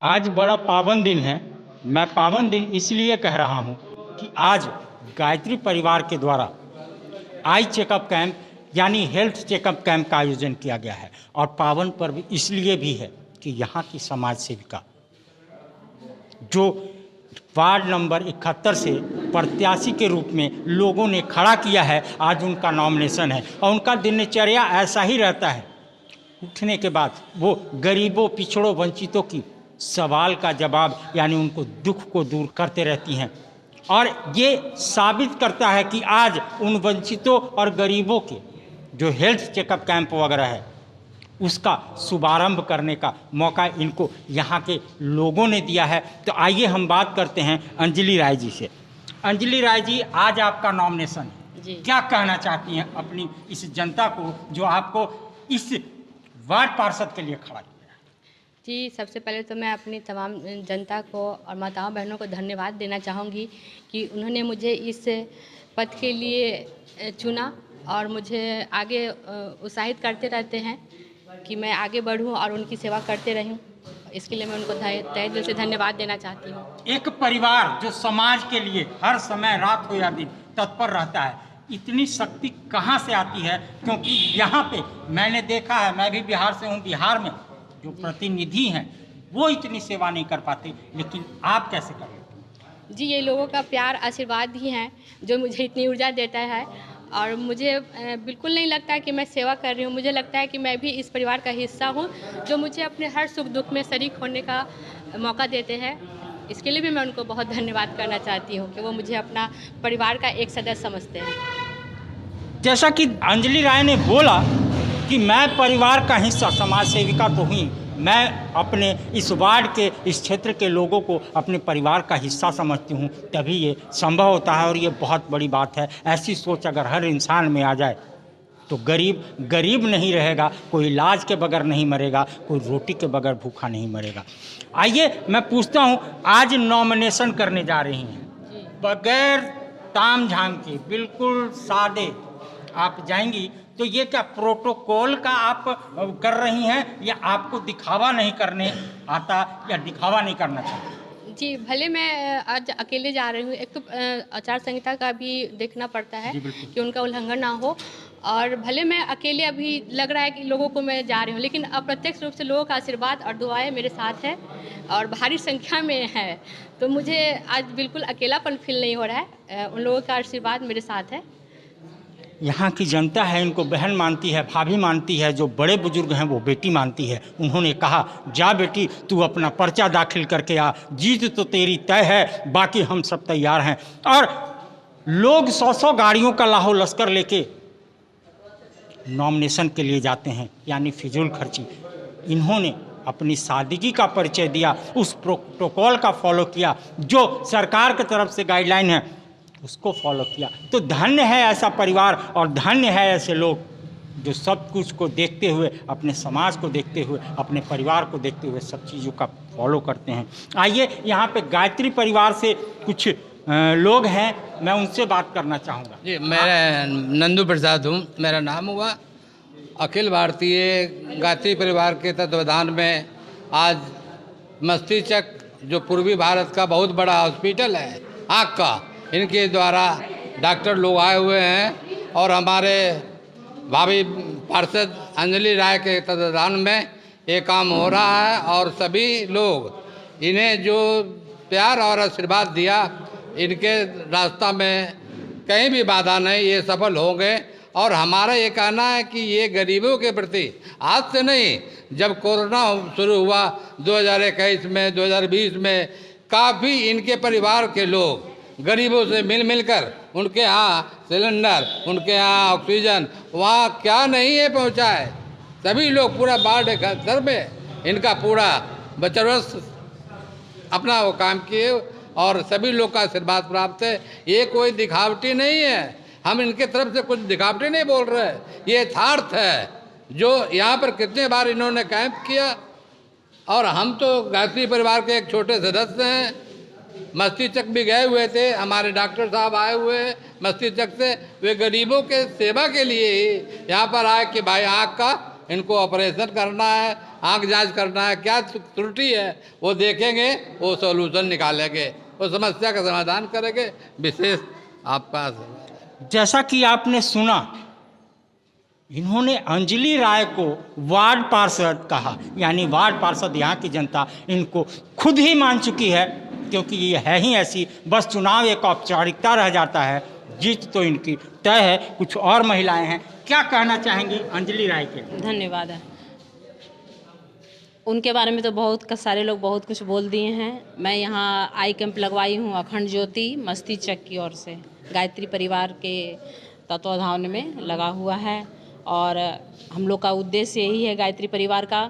आज बड़ा पावन दिन है। मैं पावन दिन इसलिए कह रहा हूँ कि आज गायत्री परिवार के द्वारा आई चेकअप कैंप यानी हेल्थ चेकअप कैंप का आयोजन किया गया है। और पावन पर्व इसलिए भी है कि यहाँ की समाज सेविका जो वार्ड नंबर 71 से प्रत्याशी के रूप में लोगों ने खड़ा किया है, आज उनका नॉमिनेशन है। और उनका दिनचर्या ऐसा ही रहता है, उठने के बाद वो गरीबों, पिछड़ों, वंचितों की सवाल का जवाब यानी उनको दुख को दूर करते रहती हैं। और ये साबित करता है कि आज उन वंचितों और गरीबों के जो हेल्थ चेकअप कैंप वगैरह है उसका शुभारंभ करने का मौका इनको यहाँ के लोगों ने दिया है। तो आइए हम बात करते हैं अंजलि राय जी से। अंजलि राय जी, आज आपका नॉमिनेशन है, क्या कहना चाहती हैं अपनी इस जनता को जो आपको इस वार्ड पार्षद के लिए खड़ा किया है? जी, सबसे पहले तो मैं अपनी तमाम जनता को और माताओं बहनों को धन्यवाद देना चाहूँगी कि उन्होंने मुझे इस पद के लिए चुना और मुझे आगे उत्साहित करते रहते हैं कि मैं आगे बढ़ूं और उनकी सेवा करते रहूं। इसके लिए मैं उनको तहे दिल से धन्यवाद देना चाहती हूं। एक परिवार जो समाज के लिए हर समय, रात हो या दिन, तत्पर रहता है, इतनी शक्ति कहां से आती है? क्योंकि यहाँ पे मैंने देखा है, मैं भी बिहार से हूँ, बिहार में जो प्रतिनिधि हैं वो इतनी सेवा नहीं कर पाते, लेकिन आप कैसे कर लेते हैं? जी, ये लोगों का प्यार, आशीर्वाद ही है जो मुझे इतनी ऊर्जा देता है। और मुझे बिल्कुल नहीं लगता है कि मैं सेवा कर रही हूँ। मुझे लगता है कि मैं भी इस परिवार का हिस्सा हूँ जो मुझे अपने हर सुख दुख में शरीक होने का मौका देते हैं। इसके लिए भी मैं उनको बहुत धन्यवाद करना चाहती हूँ कि वो मुझे अपना परिवार का एक सदस्य समझते हैं। जैसा कि अंजलि राय ने बोला कि मैं परिवार का हिस्सा, समाज सेविका तो हुई, मैं अपने इस वार्ड के, इस क्षेत्र के लोगों को अपने परिवार का हिस्सा समझती हूँ, तभी ये संभव होता है। और ये बहुत बड़ी बात है। ऐसी सोच अगर हर इंसान में आ जाए तो गरीब गरीब नहीं रहेगा, कोई इलाज के बगैर नहीं मरेगा, कोई रोटी के बगैर भूखा नहीं मरेगा। आइए मैं पूछता हूँ, आज नॉमिनेशन करने जा रही हैं, बगैर ताम झाम के, बिल्कुल सादे आप जाएंगी, तो ये क्या प्रोटोकॉल का आप कर रही हैं या आपको दिखावा नहीं करने आता या दिखावा नहीं करना चाहिए? जी, भले मैं आज अकेले जा रही हूँ। एक तो आचार संहिता का भी देखना पड़ता है कि उनका उल्लंघन ना हो। और भले मैं अकेले अभी लग रहा है कि लोगों को मैं जा रही हूँ, लेकिन अप्रत्यक्ष रूप से लोगों का आशीर्वाद और दुआएं मेरे साथ है और भारी संख्या में है। तो मुझे आज बिल्कुल अकेलापन फील नहीं हो रहा है। उन लोगों का आशीर्वाद मेरे साथ है। यहाँ की जनता है, इनको बहन मानती है, भाभी मानती है, जो बड़े बुजुर्ग हैं वो बेटी मानती है। उन्होंने कहा, जा बेटी तू अपना पर्चा दाखिल करके आ, जीत तो तेरी तय है, बाकी हम सब तैयार हैं। और लोग 100-100 गाड़ियों का लाहो लश्कर लेके नॉमिनेशन के लिए जाते हैं, यानी फिजूल खर्ची। इन्होंने अपनी सादगी का परिचय दिया, उस प्रोटोकॉल का फॉलो किया जो सरकार की तरफ से गाइडलाइन है उसको फॉलो किया। तो धन्य है ऐसा परिवार और धन्य है ऐसे लोग जो सब कुछ को देखते हुए, अपने समाज को देखते हुए, अपने परिवार को देखते हुए सब चीज़ों का फॉलो करते हैं। आइए यहाँ पे गायत्री परिवार से कुछ लोग हैं, मैं उनसे बात करना चाहूँगा। जी, मैं नंदू प्रसाद हूँ, मेरा नाम हुआ। अखिल भारतीय गायत्री परिवार के तत्वावधान में आज मस्तिष्क, जो पूर्वी भारत का बहुत बड़ा हॉस्पिटल है आँख का, इनके द्वारा डॉक्टर लोग आए हुए हैं और हमारे भाभी पार्षद अंजलि राय के तत्वावधान में ये काम हो रहा है। और सभी लोग इन्हें जो प्यार और आशीर्वाद दिया, इनके रास्ता में कहीं भी बाधा नहीं, ये सफल होंगे। और हमारा ये कहना है कि ये गरीबों के प्रति आज से नहीं, जब कोरोना शुरू हुआ 2021 में, 2020 में, काफ़ी इनके परिवार के लोग गरीबों से मिलकर उनके यहाँ सिलेंडर, उनके यहाँ ऑक्सीजन, वहाँ क्या नहीं है पहुँचा है। सभी लोग पूरा वार्ड घर में इनका पूरा बचरस अपना वो काम किए और सभी लोग का आशीर्वाद प्राप्त है। ये कोई दिखावटी नहीं है, हम इनके तरफ से कुछ दिखावटी नहीं बोल रहे, ये यथार्थ है। जो यहाँ पर कितने बार इन्होंने कैंप किया और हम तो गायत्री परिवार के एक छोटे सदस्य हैं। मस्तिष्क भी गए हुए थे, हमारे डॉक्टर साहब आए हुए हैं मस्तिष्क से, वे गरीबों के सेवा के लिए ही यहाँ पर आए कि भाई आँख का इनको ऑपरेशन करना है आंख जांच करना है, क्या त्रुटि है वो देखेंगे, वो सॉल्यूशन निकालेंगे, वो समस्या का समाधान करेंगे। विशेष आपका जैसा कि आपने सुना, इन्होंने अंजलि राय को वार्ड पार्षद कहा, यानी वार्ड पार्षद यहाँ की जनता इनको खुद ही मान चुकी है, क्योंकि ये है ही ऐसी। बस चुनाव एक औपचारिकता रह जाता है, जीत तो इनकी तय है। कुछ और महिलाएं हैं, क्या कहना चाहेंगी अंजलि राय के? धन्यवाद है। उनके बारे में तो बहुत सारे लोग बहुत कुछ बोल दिए हैं। मैं यहाँ आई कैंप लगवाई हूँ अखंड ज्योति मस्ती चक की ओर से, गायत्री परिवार के तत्वाधान में लगा हुआ है। और हम लोग का उद्देश्य यही है गायत्री परिवार का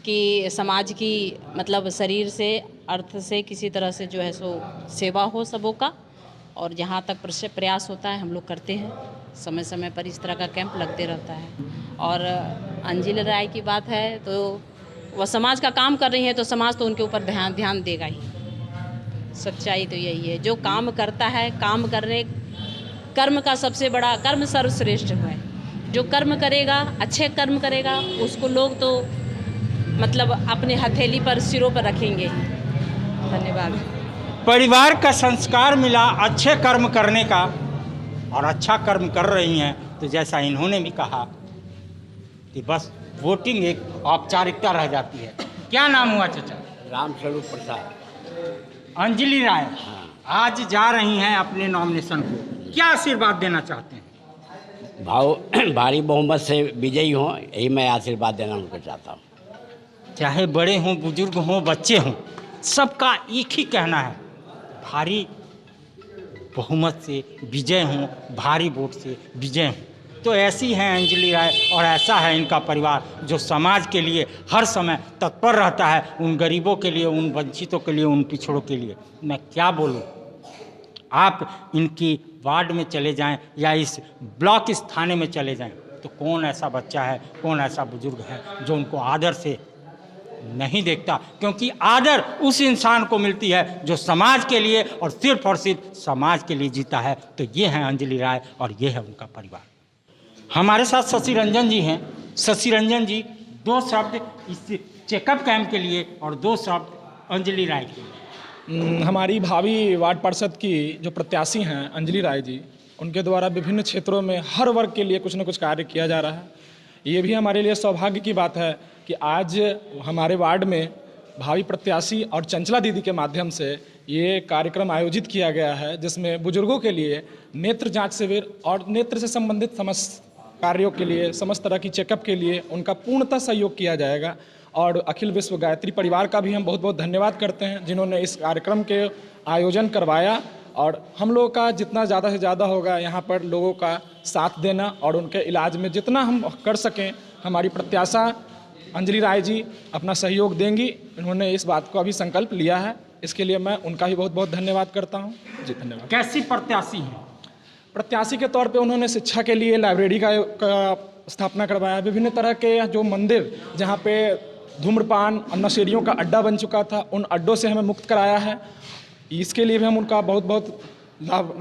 कि समाज की मतलब शरीर से अर्थ से किसी तरह से जो है सो सेवा हो सबों का, और जहाँ तक प्रयास होता है हम लोग करते हैं। समय समय पर इस तरह का कैंप लगते रहता है। और अंजलि राय की बात है तो वह समाज का काम कर रही है, तो समाज तो उनके ऊपर ध्यान देगा ही। सच्चाई तो यही है, जो काम करता है, काम करने कर्म का सबसे बड़ा कर्म सर्वश्रेष्ठ है। जो कर्म करेगा, अच्छे कर्म करेगा, उसको लोग तो मतलब अपने हथेली पर सिरों पर रखेंगे। धन्यवाद। परिवार का संस्कार मिला अच्छे कर्म करने का, और अच्छा कर्म कर रही हैं। तो जैसा इन्होंने भी कहा कि बस वोटिंग एक औपचारिकता रह जाती है। क्या नाम हुआ चाचा? रामस्वरूप प्रसाद। अंजलि राय आज जा रही हैं अपने नॉमिनेशन को, क्या आशीर्वाद देना चाहते हैं? भारी बहुमत से विजयी हों, यही मैं आशीर्वाद देना उनको चाहता हूँ। चाहे बड़े हों, बुजुर्ग हों, बच्चे हों, सबका एक ही कहना है, भारी बहुमत से विजय हों, भारी वोट से विजय हों। तो ऐसी है अंजलि राय, और ऐसा है इनका परिवार, जो समाज के लिए हर समय तत्पर रहता है, उन गरीबों के लिए, उन वंचितों के लिए, उन पिछड़ों के लिए। मैं क्या बोलूं, आप इनकी वार्ड में चले जाएं या इस ब्लॉक इस थाने में चले जाएं, तो कौन ऐसा बच्चा है, कौन ऐसा बुजुर्ग है जो उनको आदर से नहीं देखता? क्योंकि आदर उस इंसान को मिलती है जो समाज के लिए और सिर्फ समाज के लिए जीता है। तो ये है अंजलि राय और ये है उनका परिवार। हमारे साथ शशि रंजन जी हैं। शशि रंजन जी, 2 शब्द इस चेकअप कैंप के लिए और 2 शब्द अंजलि राय के लिए। हमारी भावी वार्ड पार्षद की जो प्रत्याशी हैं अंजलि राय जी, उनके द्वारा विभिन्न क्षेत्रों में हर वर्ग के लिए कुछ न कुछ कार्य किया जा रहा है। ये भी हमारे लिए सौभाग्य की बात है कि आज हमारे वार्ड में भावी प्रत्याशी और चंचला दीदी के माध्यम से ये कार्यक्रम आयोजित किया गया है, जिसमें बुजुर्गों के लिए नेत्र जांच शिविर और नेत्र से संबंधित समस्त कार्यों के लिए, समस्त तरह की चेकअप के लिए उनका पूर्णतः सहयोग किया जाएगा। और अखिल विश्व गायत्री परिवार का भी हम बहुत बहुत धन्यवाद करते हैं, जिन्होंने इस कार्यक्रम के आयोजन करवाया। और हम लोगों का जितना ज़्यादा से ज़्यादा होगा यहाँ पर लोगों का साथ देना और उनके इलाज में जितना हम कर सकें, हमारी प्रत्याशा अंजलि राय जी अपना सहयोग देंगी। उन्होंने इस बात को अभी संकल्प लिया है, इसके लिए मैं उनका भी बहुत बहुत धन्यवाद करता हूँ जी। धन्यवाद। कैसी प्रत्याशी हैं? प्रत्याशी के तौर पे उन्होंने शिक्षा के लिए लाइब्रेरी का स्थापना करवाया। विभिन्न तरह के जो मंदिर जहाँ पे धूम्रपान और नशेड़ियों का अड्डा बन चुका था, उन अड्डों से हमें मुक्त कराया है। इसके लिए भी हम उनका बहुत बहुत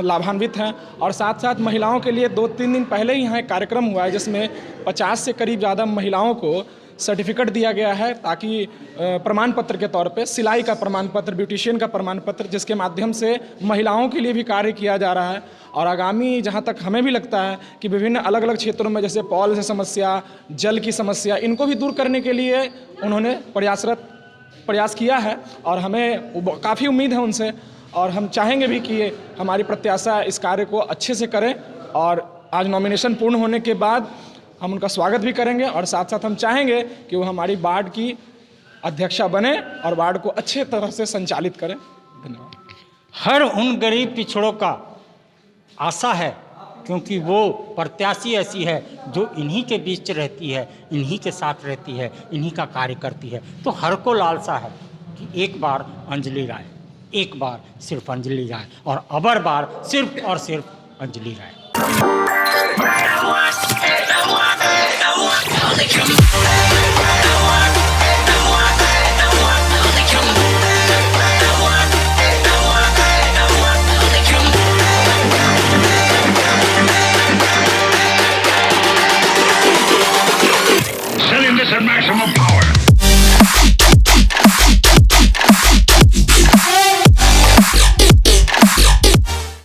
लाभान्वित हैं। और साथ साथ महिलाओं के लिए 2-3 दिन पहले ही यहाँ एक कार्यक्रम हुआ है, जिसमें 50 से करीब ज़्यादा महिलाओं को सर्टिफिकेट दिया गया है, ताकि प्रमाण पत्र के तौर पे सिलाई का प्रमाण पत्र, ब्यूटिशियन का प्रमाण पत्र, जिसके माध्यम से महिलाओं के लिए भी कार्य किया जा रहा है। और आगामी जहाँ तक हमें भी लगता है कि विभिन्न अलग अलग क्षेत्रों में, जैसे पॉल से समस्या, जल की समस्या, इनको भी दूर करने के लिए उन्होंने प्रयास किया है। और हमें काफ़ी उम्मीद है उनसे, और हम चाहेंगे भी कि हमारी प्रत्याशा इस कार्य को अच्छे से करें। और आज नॉमिनेशन पूर्ण होने के बाद हम उनका स्वागत भी करेंगे, और साथ साथ हम चाहेंगे कि वो हमारी वार्ड की अध्यक्षा बने और वार्ड को अच्छे तरह से संचालित करें। धन्यवाद। हर उन गरीब पिछड़ों का आशा है, क्योंकि वो प्रत्याशी ऐसी है जो इन्हीं के बीच रहती है, इन्हीं के साथ रहती है, इन्हीं का कार्य करती है। तो हर को लालसा है कि एक बार अंजलि राय, एक बार सिर्फ अंजलि राय, और अबर बार सिर्फ और सिर्फ अंजलि राय।